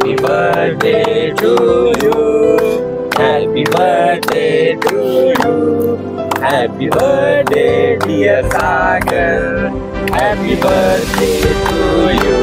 Happy birthday to you. Happy birthday to you. Happy birthday dear Sagar. Happy birthday to you.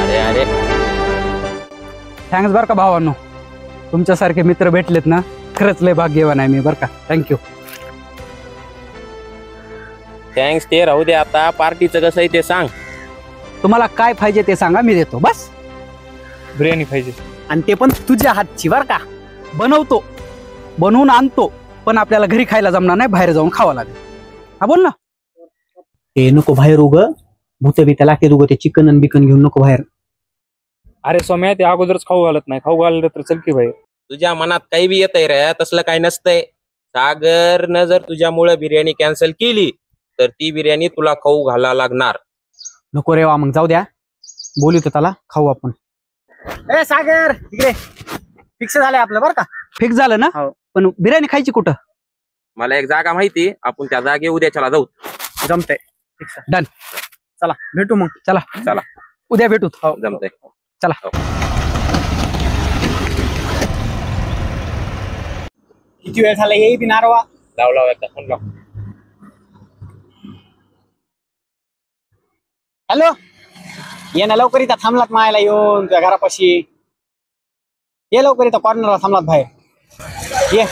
अरे अरे thanks बर का भावांनो, तुमच्यासारखे मित्र भेटलेत ना, खरंच लय भाग्यवान आहे मी बर का. थँक्यू. थँक्स ते राहू दे, आता पार्टीचं कसं आहे ते सांग. तुम्हाला काय पाहिजे ते सांगा, मी देतो. बस बिर्याणी पाहिजे, आणि ते पण तुझ्या हातची बर का. बनवतो, बनवून आणतो, पण आपल्याला घरी खायला जमणार नाही, बाहेर जाऊन खावं लागेल. हा बोल ना. ते नको बाहेर उग भूत बित्या लागते उग, ते चिकन आणि बिकन घेऊन नको बाहेर. अरे सोम्या ते अगोदरच खाऊ घालत नाही, खाऊ घाललं तर चल की बाहेर. तुझ्या मनात काही बी येतंय रे, तसलं काही नसतंय. सागरनं जर तुझ्यामुळे बिर्याणी कॅन्सल केली तर ती बिर्याणी तुला खाऊ घाला लागणार. नको रे वा, मग जाऊ द्या, बोलू त्याला, खाऊ आपण. ए सागर इकडे, फिक्स झालंय आपलं बर का. फिक्स झालं ना. पण बिर्याणी खायची कुठं? मला एक जागा माहिती, आपण त्या जागे उद्याच्याला जाऊ. जमतंय. डन. चला भेटू मग. चला चला उद्या भेटू. हो जमतंय. चला. किती वेळ झाला येई बिनारवा. लाव लाव एकदा फोन लाव. हॅलो, ये ना लवकर, इथं थांबलात मायला येऊन तुझ्या घरापाशी. ये लवकर, इथं कॉर्नरला थांबलात बाहेर. ये.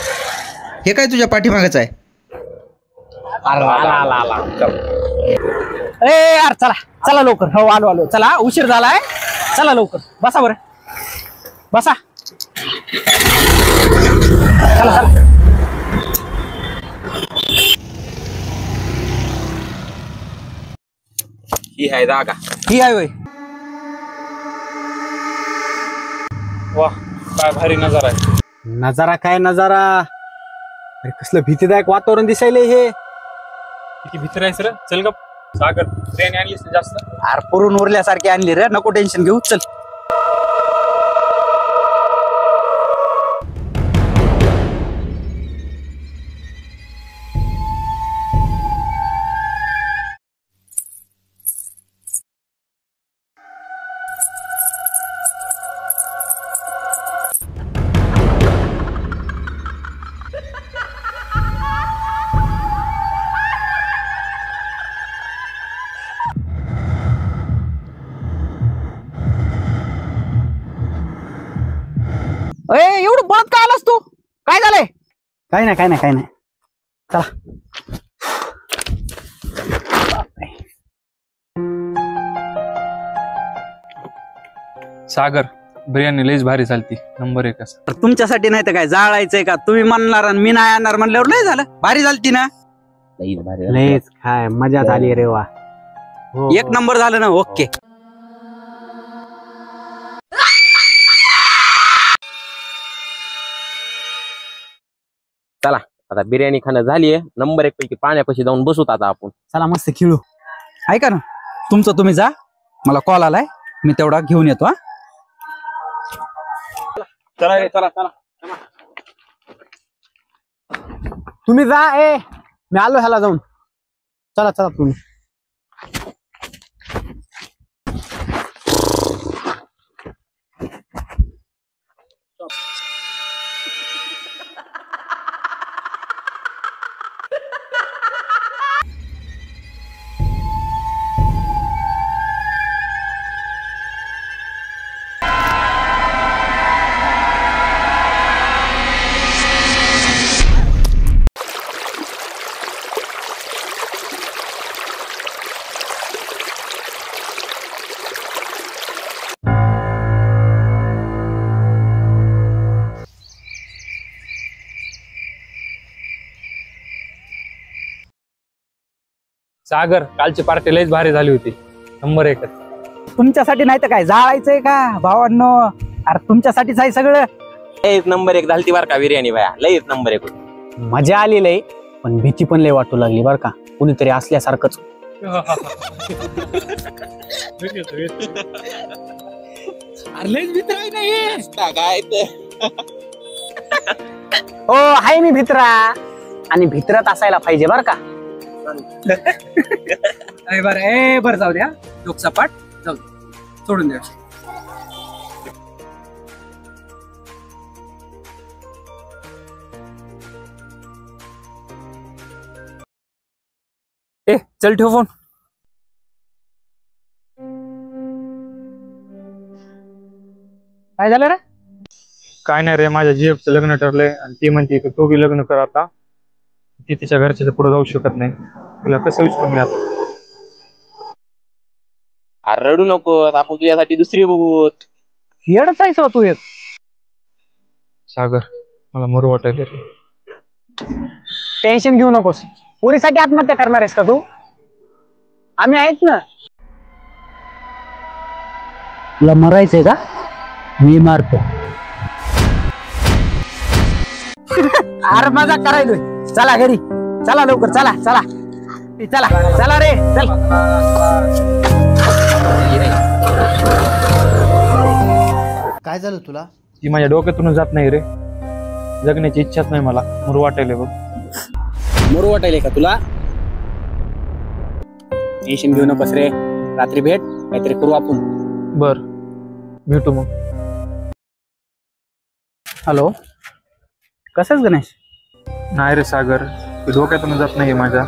हे काय तुझ्या पाठीमागच आहे? ए यार चला चला लवकर. हो आलो आलो. चला उशीर झालाय, चला लवकर. बसा बरं, बसा. चला चला. ही आहे जागा. ही आहे होय. वाह काय भारी नजारा आहे. नजारा काय नजारा. अरे कसलं भीतीदायक वातावरण दिसायलंय हे. किती भीती आहे सर. चल ग सागर, बिर्याणी आणलीस ना जास्त. अरे पुरून उरल्यासारखी आणली रे, नको टेन्शन घेऊ. चल. एवढं बळत काय आलास तू? काय झालंय? काय नाही काय नाही काय नाही. चला. सागर बिर्याणी लईच भारी चालती, नंबर 1. तुमच्यासाठी नाही तर काय जाळायचंय का? तुम्ही म्हणणार आणि मी नाही आणणार म्हणल्यावर लय झालं. भारी झालती ना. लयच काय मजा झाली रे वा. एक नंबर झालं ना. ओके. चला आता बिर्याणी खाणं झालीये, नंबर 1 पैकी पाण्यापाशी जाऊन बसूत आता आपण. चला मस्त खेळू. ऐका ना, तुमचं तुम्ही जा, मला कॉल आलाय, मी तेवढा घेऊन येतो. हा चला चला चला. तुम्ही जा. मी आलो ह्याला जाऊन. चला चला तुम्ही. सागर कालची पार्टी लईच भारी झाली होती, नंबर 1. तुमच्यासाठी नाही तर काय जाळायचंय का भावांनो? अरे तुमच्यासाठीच आहे सगळं. लईच नंबर 1 झालती बर का बिर्याणी बाया, लईच नंबर 1. मजा आली लय, पण भीती पण लय वाटू लागली बर का, कुणीतरी असल्यासारखंच. काय हो आहे मी भित्रा, आणि भित्रत असायला पाहिजे बर का. बरं जाऊ द्या. लोकसपाट जाऊ दे. सोडून द्या. चल ठेव फोन. काय झालं रे? काय नाही रे, माझ्या जीएफचं लग्न ठरलंय आणि ती म्हणते की तो बी लग्न कर आता. ती तिच्या घरच्या पुढे जाऊ शकत नाही. तुला कसं विचारू मी आता? अरे रडू नको, आपण तुझ्यासाठी दुसरी बघू. येडच आहेस तू एक. सागर, मला मरू वाटायला रे. टेन्शन घेऊ नकोस. पोरीसाठी आत्महत्या करणार आहेस का तू? आम्ही आहेत ना. तुला मरायचंय का? मी मारतो. अरे मजा करायलोय. चला घरी, चला लवकर, चला चला चला चला रे चल. काय झालं तुला? ती माझ्या डोक्यातून जात नाही रे. जगण्याची इच्छाच नाही मला. मरू वाटायला बघ. मरू वाटायले का तुला? टेन्शन घेऊ नकोस रे. रात्री भेट, काहीतरी करू आपण. बर, भेटू मग. हॅलो, कसंच गणेश? नाही रे सागर, ती डोक्यातून जात नाही माझ्या.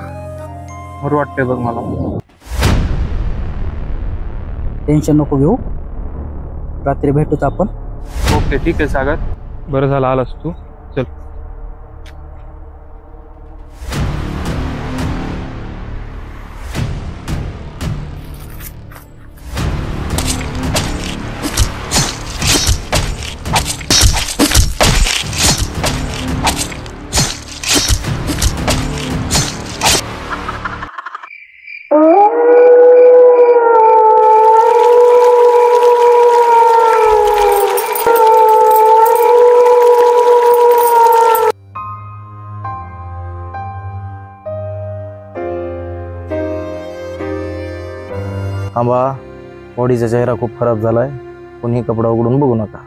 मरू वाटतंय बघ मला. टेन्शन नको घेऊ. रात्री भेटूच आपण. ओके ठीक आहे सागर, बरं झालं आलास तू. चल. थांबा, बॉडीचा चेहरा खूप खराब झालाय. कोणी कपडा उघडून बघू नका.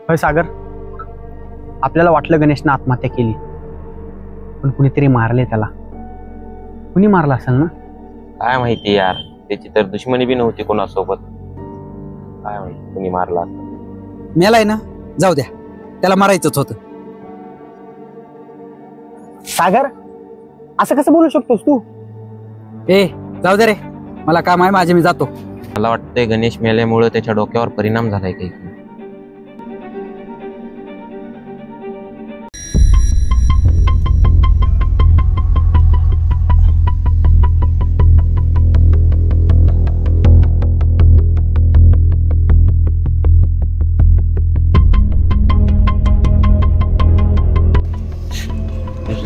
होय सागर, आपल्याला वाटलं गणेशनं आत्महत्या केली, पण कुणीतरी मारले त्याला. कुणी मारला असेल ना? काय माहिती यार, त्याची तर दुश्मनी बी नव्हती कोणासोबत. काय माहिती कुणी मारला असं. मेलाय ना, जाऊ द्या. त्याला मारायचंच होतं. सागर, असं कसं बोलू शकतोस तू? जाऊ दे रे, मला काम आहे माझे, मी जातो. मला वाटतंय गणेश मेल्यामुळे त्याच्या डोक्यावर परिणाम झालाय काही.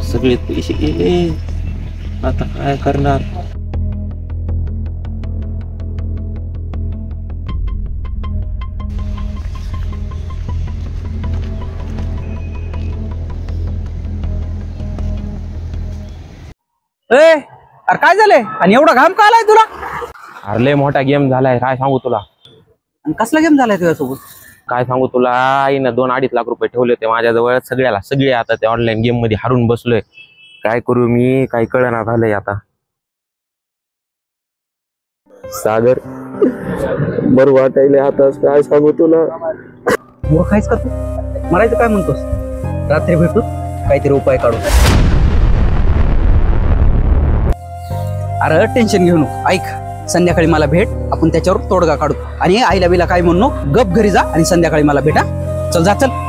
सगळे पैसे गेले, आता काय करणार? अरे काय झालंय? आणि एवढा घाम का आलाय तुला? अरे मोठा गेम झालाय, काय सांगू तुला. आणि कसला गेम झालाय तुझ्यासोबत? काय सांगू तुला, आईनं 2-2.5 लाख रुपये ठेवले होते माझ्याजवळ. सगळे आता ते ऑनलाईन गेम मध्ये हारून बसलोय. काय करू मी, काही कळना झालंय आता. सागर, बरं वाटायले आता, काय सांगू तुला. मूर्खायच का तू? मरायचं काय म्हणतोस? रात्री भेटू, काहीतरी उपाय काढू. अरे टेन्शन घेऊ नको. ऐक, संध्याकाळी मला भेट, आपण त्याच्यावर तोडगा काढू. आणि आईला बिला काय म्हणू, गप घरी जा आणि संध्याकाळी मला भेटा. चल जा, चल.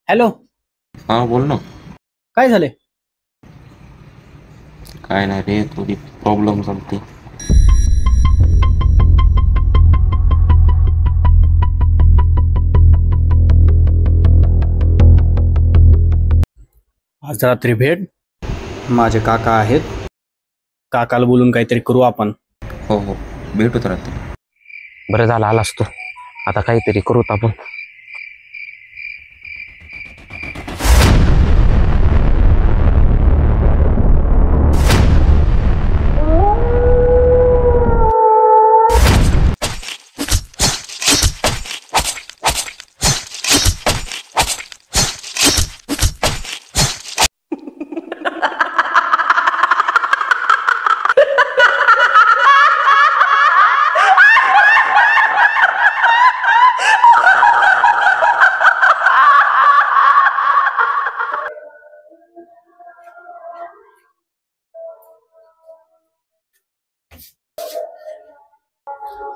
हॅलो, हा बोल ना. काय झालंय? काय नाही रे, थोडी प्रॉब्लेम चालते. आज रात्री भेट. माझे काका आहेत, काकाला बोलून काहीतरी करू आपण. हो हो, भेटूत राहते. बरं झालं आलास तू, आता काहीतरी करूत आपण.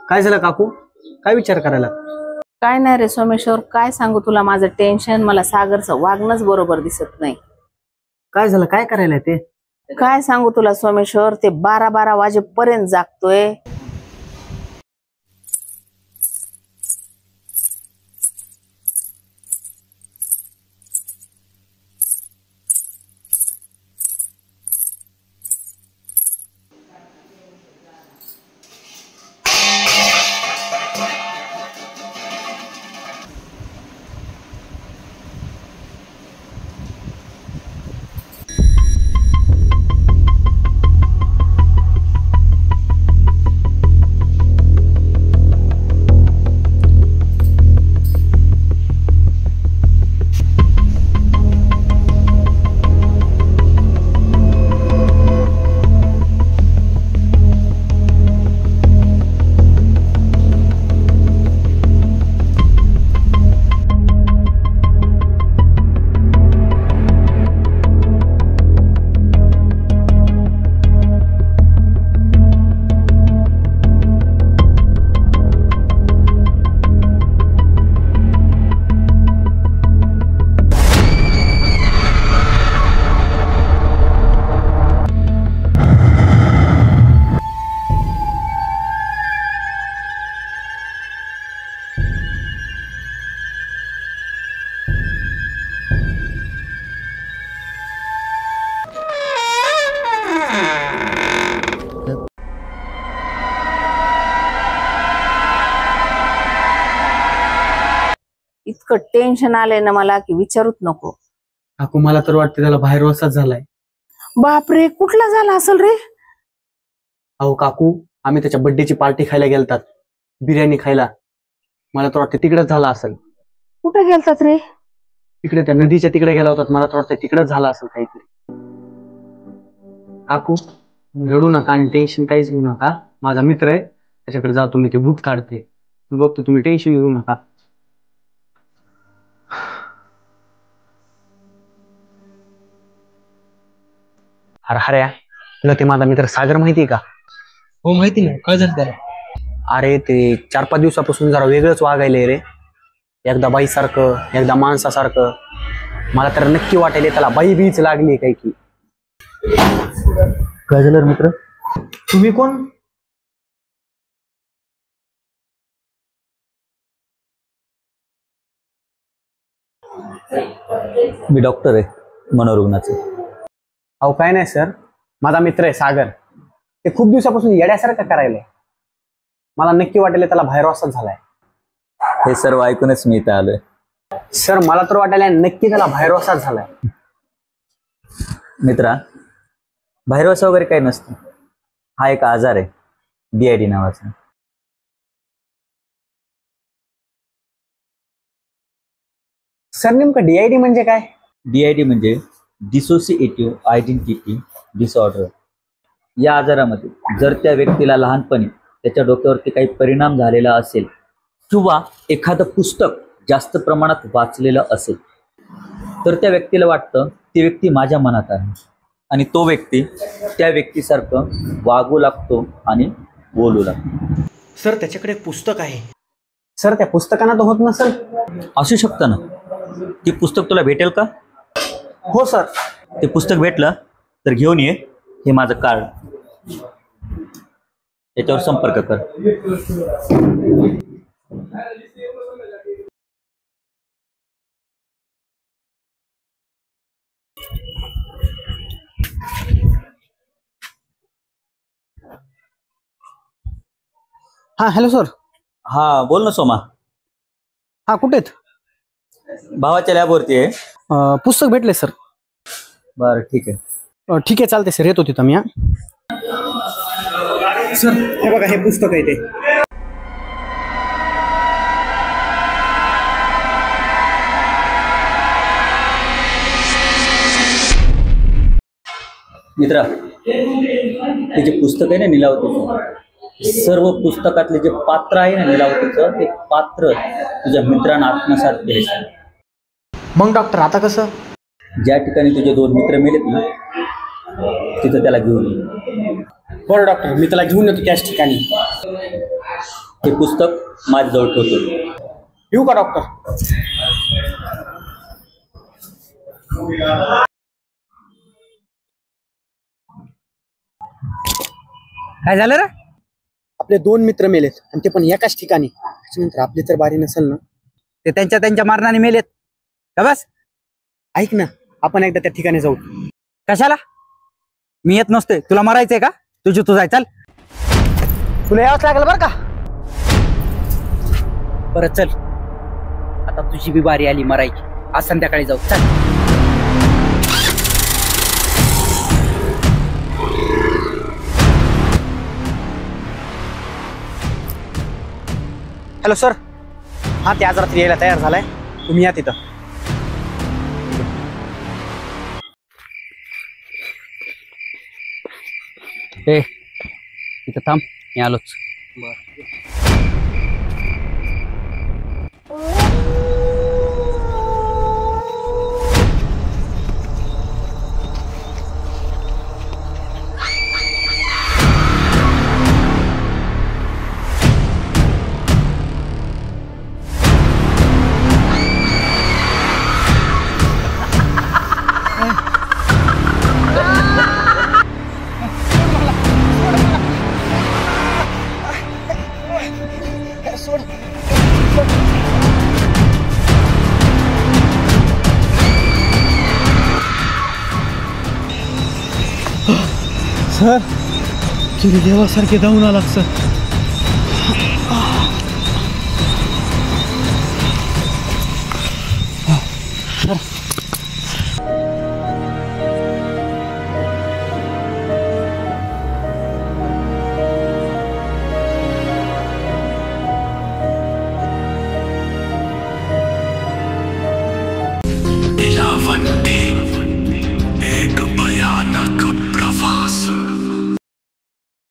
काय झालं काकू? काय विचार करायला? काय नाही रे सोमेश्वर, काय सांगू तुला माझं टेन्शन. मला सागरचं वागणंच बरोबर दिसत नाही. काय झालं? काय करायला ते? काय सांगू तुला सोमेश्वर, ते 12-12 वाजेपर्यंत जागतोय. इतकं टेन्शन आलंय ना मला की विचारूच नको. काकू मला तर वाटतं त्याला बाहेर वसाच झालाय. बापरे, कुठला झाला असेल रे? अहो काकू, आम्ही त्याच्या बर्थडेची पार्टी खायला गेलतात, बिर्याणी खायला. मला तर वाटतं तिकडेच झाला असेल. कुठे गेलतात रे? तिकडे त्या नदीच्या तिकडे गेला होता. मला तर वाटतं तिकडेच झाला असेल काहीतरी. काकू रडू नका आणि टेन्शन काहीच घेऊ नका. माझा मित्र आहे, त्याच्याकडे जातो मी, ते भूत काढते. बघतो, तुम्ही टेन्शन घेऊ नका. अरे हऱ्या, तुला ते माझा मित्र सागर माहितीये का? हो माहिती नाही. काय झालं त्याला? अरे ते 4-5 दिवसापासून जरा वेगळंच वागायलंय रे. एकदा बाईसारखं, एकदा माणसासारखं. मला तर नक्की वाटायला त्याला बाई बीच लागली काय की. काय झालं मित्र? तुम्ही कोण? मी डॉक्टर आहे मनोरुग्णाचे. अहो काय नाही सर, माझा मित्र आहे सागर. ते खूप दिवसापासून येड्यासारखं करायलंय. मला नक्की वाटायला त्याला बाहेर वासाच झालाय. हे सर्व ऐकूनच मी इथं आलोय. सर मला तर वाटायला नक्की त्याला बाहेर वासाच झालाय. मित्रा, बाहेरवासा वगैरे काही नसतं. हा एक आजार आहे, DID नावाचा. सर नेमकं DID म्हणजे काय? DID म्हणजे डिसोसिएटिव्ह आयडेंटिटी डिसऑर्डर. या आजारामध्ये जर त्या व्यक्तीला लहानपणी त्याच्या डोक्यावरती काही परिणाम झालेला असेल किंवा एखादं पुस्तक जास्त प्रमाणात वाचलेलं असेल तर त्या व्यक्तीला वाटतं ती व्यक्ती माझ्या मनात आहे आणि तो व्यक्ती त्या व्यक्तीसारखं वागू लागतो आणि बोलू लागतो. सर त्याच्याकडे एक पुस्तक आहे. सर त्या पुस्तकांना तर होत नसेल? असू शकतं ना. ते पुस्तक तुला भेटेल का? हो सर. ते पुस्तक भेटलं तर घेऊन ये. हे माझं कार्ड, याच्यावर संपर्क कर. हा हॅलो सर. हा बोल ना सोमा. हा कुठे आहेत? भावाच्या लॅबवरती आहे. पुस्तक भेटले सर. बरं ठीक आहे. ठीक आहे चालते सर, येतो तिथं मी. हा सर हे बघा, हे पुस्तक आहे ते. मित्रा, ते जे पुस्तक आहे ना निलावतीचं, सर्व पुस्तकातले जे पात्र आहे ना निलावतीचं, ते पात्र तुझ्या मित्रांना आत्मसात केले. मग डॉक्टर आता कसं? ज्या ठिकाणी तुझे 2 मित्र मेलेत ना तिथं त्याला घेऊन ये. बरं डॉक्टर, मी त्याला घेऊन येतो त्याच ठिकाणी. हे पुस्तक माझ्याजवळ ठेवतो. येऊ का डॉक्टर? काय झालं रे? आपले 2 मित्र मेलेत आणि ते पण एकाच ठिकाणी. त्याच्यानंतर आपली तर बारी नसेल ना. ते त्यांच्या मारणाने मेलेत का? बस ऐक ना, आपण एकदा त्या ठिकाणी जाऊ. कशाला? मी येत नसतोय. तुला मारायचंय का? तू जाय, चल. तुला यावंच लागेल बरं का? बरं चल, आता तुझी बी बारी आली मरायची. आज संध्याकाळी जाऊ, चल. हॅलो सर, हा ते आज रात्री यायला तयार झालाय, तुम्ही या तिथं. इथं थांब, मी आलोच. सर, तुम्ही देवासारखे धावून आलात सर. सर